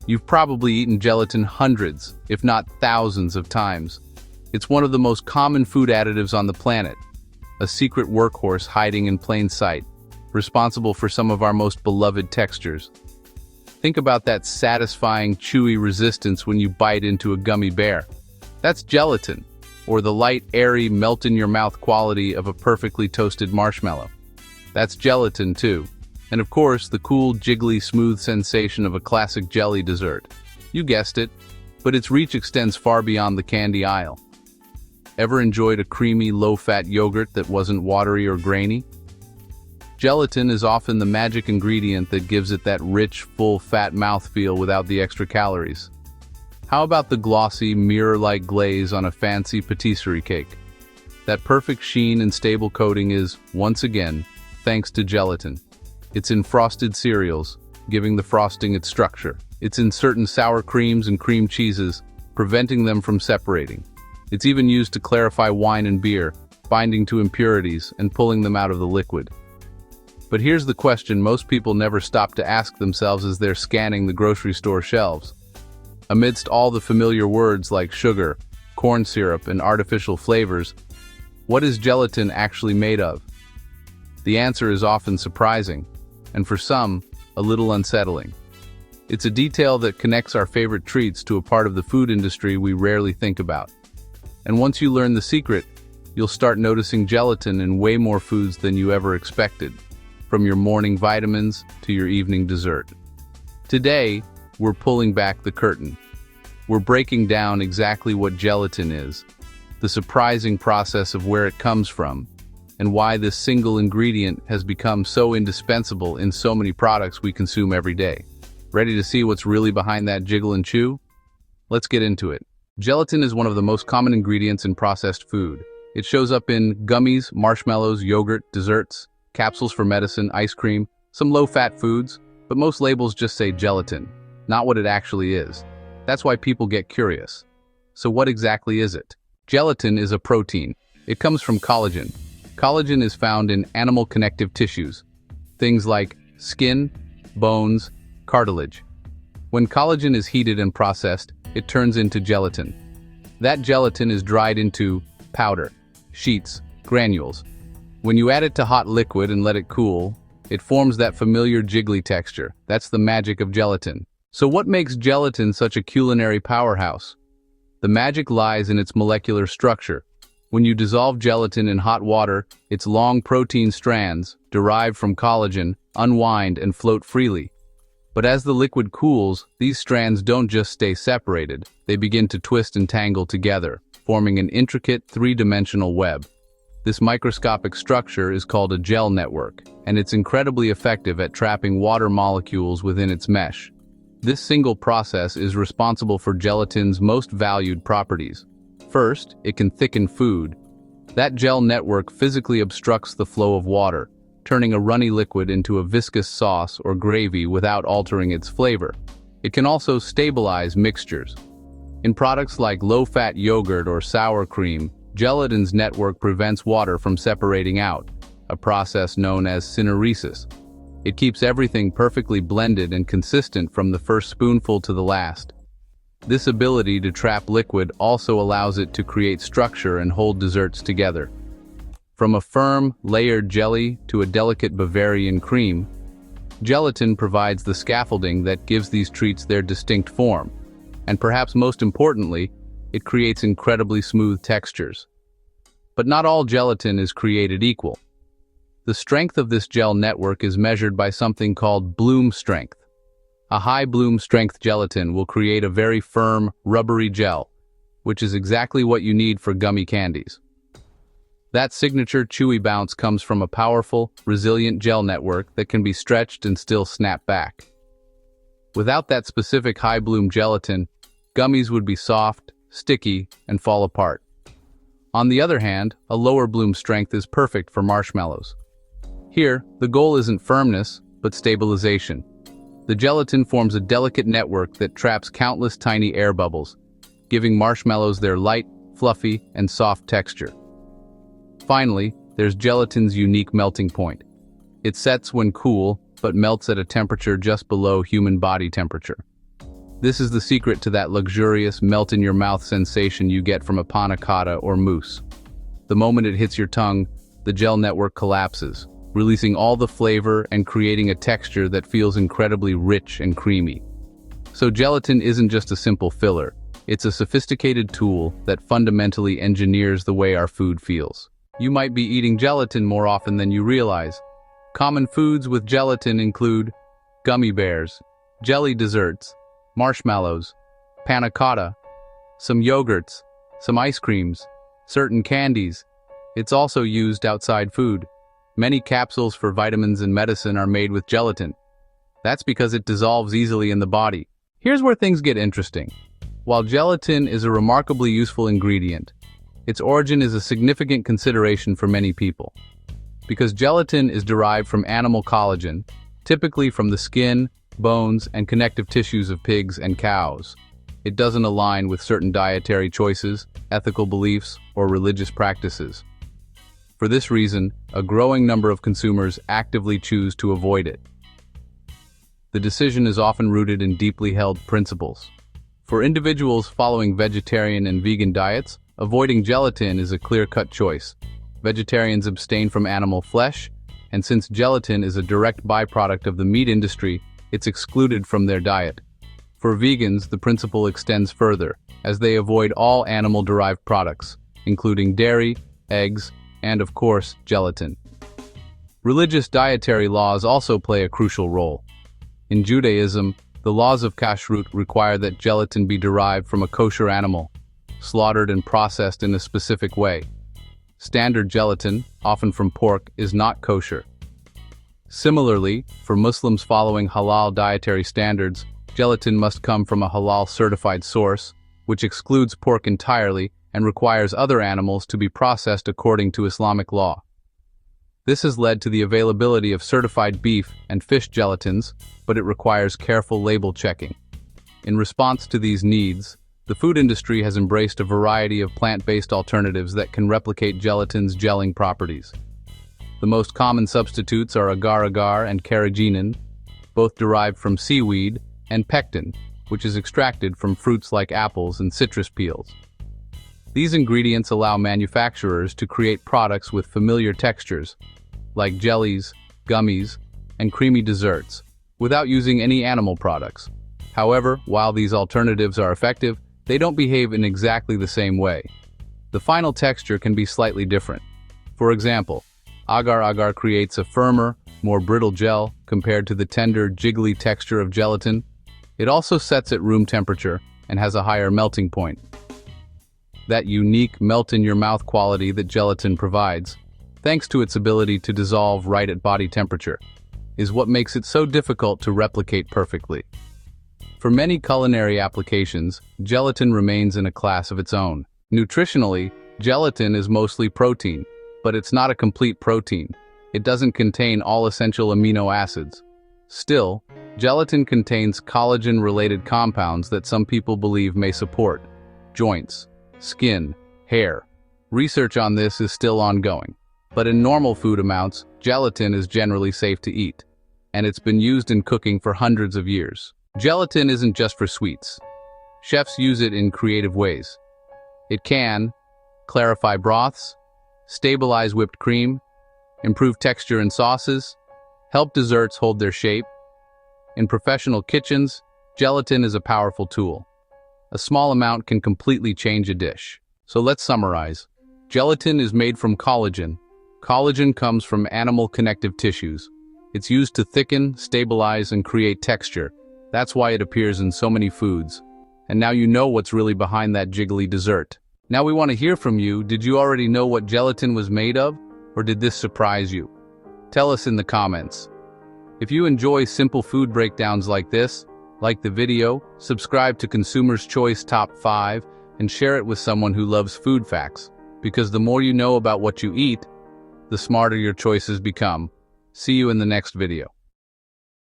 You've probably eaten gelatin hundreds, if not thousands of times. It's one of the most common food additives on the planet, a secret workhorse hiding in plain sight, responsible for some of our most beloved textures. Think about that satisfying, chewy resistance when you bite into a gummy bear. That's gelatin, or the light, airy, melt-in-your-mouth quality of a perfectly toasted marshmallow. That's gelatin, too. And of course, the cool, jiggly, smooth sensation of a classic jelly dessert. You guessed it, but its reach extends far beyond the candy aisle. Ever enjoyed a creamy, low-fat yogurt that wasn't watery or grainy? Gelatin is often the magic ingredient that gives it that rich, full, fat mouthfeel without the extra calories. How about the glossy, mirror-like glaze on a fancy patisserie cake? That perfect sheen and stable coating is, once again, thanks to gelatin. It's in frosted cereals, giving the frosting its structure. It's in certain sour creams and cream cheeses, preventing them from separating. It's even used to clarify wine and beer, binding to impurities and pulling them out of the liquid. But here's the question most people never stop to ask themselves as they're scanning the grocery store shelves. Amidst all the familiar words like sugar, corn syrup, and artificial flavors, what is gelatin actually made of? The answer is often surprising, and for some, a little unsettling. It's a detail that connects our favorite treats to a part of the food industry we rarely think about. And once you learn the secret, you'll start noticing gelatin in way more foods than you ever expected, from your morning vitamins to your evening dessert. Today, we're pulling back the curtain. We're breaking down exactly what gelatin is, the surprising process of where it comes from, and why this single ingredient has become so indispensable in so many products we consume every day. Ready to see what's really behind that jiggle and chew? Let's get into it. Gelatin is one of the most common ingredients in processed food. It shows up in gummies, marshmallows, yogurt, desserts, capsules for medicine, ice cream, some low-fat foods, but most labels just say gelatin, not what it actually is. That's why people get curious. So what exactly is it? Gelatin is a protein. It comes from collagen. Collagen is found in animal connective tissues, things like skin, bones, cartilage. When collagen is heated and processed, it turns into gelatin. That gelatin is dried into powder, sheets, granules. When you add it to hot liquid and let it cool, it forms that familiar jiggly texture. That's the magic of gelatin. So what makes gelatin such a culinary powerhouse? The magic lies in its molecular structure. When you dissolve gelatin in hot water, its long protein strands, derived from collagen, unwind and float freely. But as the liquid cools, these strands don't just stay separated, they begin to twist and tangle together, forming an intricate three-dimensional web. This microscopic structure is called a gel network, and it's incredibly effective at trapping water molecules within its mesh. This single process is responsible for gelatin's most valued properties. First, it can thicken food. That gel network physically obstructs the flow of water, turning a runny liquid into a viscous sauce or gravy without altering its flavor. It can also stabilize mixtures. In products like low-fat yogurt or sour cream, gelatin's network prevents water from separating out, a process known as syneresis. It keeps everything perfectly blended and consistent from the first spoonful to the last. This ability to trap liquid also allows it to create structure and hold desserts together. From a firm, layered jelly to a delicate Bavarian cream, gelatin provides the scaffolding that gives these treats their distinct form. And perhaps most importantly, it creates incredibly smooth textures. But not all gelatin is created equal. The strength of this gel network is measured by something called bloom strength. A high bloom strength gelatin will create a very firm, rubbery gel, which is exactly what you need for gummy candies. That signature chewy bounce comes from a powerful, resilient gel network that can be stretched and still snap back. Without that specific high bloom gelatin, gummies would be soft, sticky, and fall apart. On the other hand, a lower bloom strength is perfect for marshmallows. Here, the goal isn't firmness, but stabilization. The gelatin forms a delicate network that traps countless tiny air bubbles, giving marshmallows their light, fluffy, and soft texture. Finally, there's gelatin's unique melting point. It sets when cool, but melts at a temperature just below human body temperature. This is the secret to that luxurious, melt-in-your-mouth sensation you get from a panna cotta or mousse. The moment it hits your tongue, the gel network collapses, releasing all the flavor and creating a texture that feels incredibly rich and creamy. So gelatin isn't just a simple filler, it's a sophisticated tool that fundamentally engineers the way our food feels. You might be eating gelatin more often than you realize. Common foods with gelatin include gummy bears, jelly desserts, marshmallows, panna cotta, some yogurts, some ice creams, certain candies. It's also used outside food. Many capsules for vitamins and medicine are made with gelatin. That's because it dissolves easily in the body. Here's where things get interesting. While gelatin is a remarkably useful ingredient, its origin is a significant consideration for many people. Because gelatin is derived from animal collagen, typically from the skin, bones, and connective tissues of pigs and cows, it doesn't align with certain dietary choices, ethical beliefs, or religious practices. For this reason, a growing number of consumers actively choose to avoid it. The decision is often rooted in deeply held principles. For individuals following vegetarian and vegan diets, avoiding gelatin is a clear-cut choice. Vegetarians abstain from animal flesh, and since gelatin is a direct byproduct of the meat industry, it's excluded from their diet. For vegans, the principle extends further, as they avoid all animal-derived products, including dairy, eggs, and of course, gelatin. Religious dietary laws also play a crucial role. In Judaism, the laws of kashrut require that gelatin be derived from a kosher animal, slaughtered and processed in a specific way. Standard gelatin, often from pork, is not kosher. Similarly, for Muslims following halal dietary standards, gelatin must come from a halal-certified source, which excludes pork entirely and requires other animals to be processed according to Islamic law. This has led to the availability of certified beef and fish gelatins, but it requires careful label checking. In response to these needs, the food industry has embraced a variety of plant-based alternatives that can replicate gelatin's gelling properties. The most common substitutes are agar and carrageenan, both derived from seaweed, and pectin, which is extracted from fruits like apples and citrus peels. These ingredients allow manufacturers to create products with familiar textures, like jellies, gummies, and creamy desserts, without using any animal products. However, while these alternatives are effective, they don't behave in exactly the same way. The final texture can be slightly different. For example, agar creates a firmer, more brittle gel compared to the tender, jiggly texture of gelatin. It also sets at room temperature and has a higher melting point. That unique melt-in-your-mouth quality that gelatin provides, thanks to its ability to dissolve right at body temperature, is what makes it so difficult to replicate perfectly. For many culinary applications, gelatin remains in a class of its own. Nutritionally, gelatin is mostly protein, but it's not a complete protein. It doesn't contain all essential amino acids. Still, gelatin contains collagen-related compounds that some people believe may support joints, skin, hair. Research on this is still ongoing, but in normal food amounts, gelatin is generally safe to eat, and it's been used in cooking for hundreds of years. Gelatin isn't just for sweets. Chefs use it in creative ways. It can clarify broths, stabilize whipped cream, improve texture in sauces, help desserts hold their shape. In professional kitchens, gelatin is a powerful tool. A small amount can completely change a dish. So let's summarize. Gelatin is made from collagen. Collagen comes from animal connective tissues. It's used to thicken, stabilize, and create texture. That's why it appears in so many foods. And now you know what's really behind that jiggly dessert. Now we want to hear from you. Did you already know what gelatin was made of? Or did this surprise you? Tell us in the comments. If you enjoy simple food breakdowns like this, like the video, subscribe to Consumer's Choice Top 5, and share it with someone who loves food facts. Because the more you know about what you eat, the smarter your choices become. See you in the next video.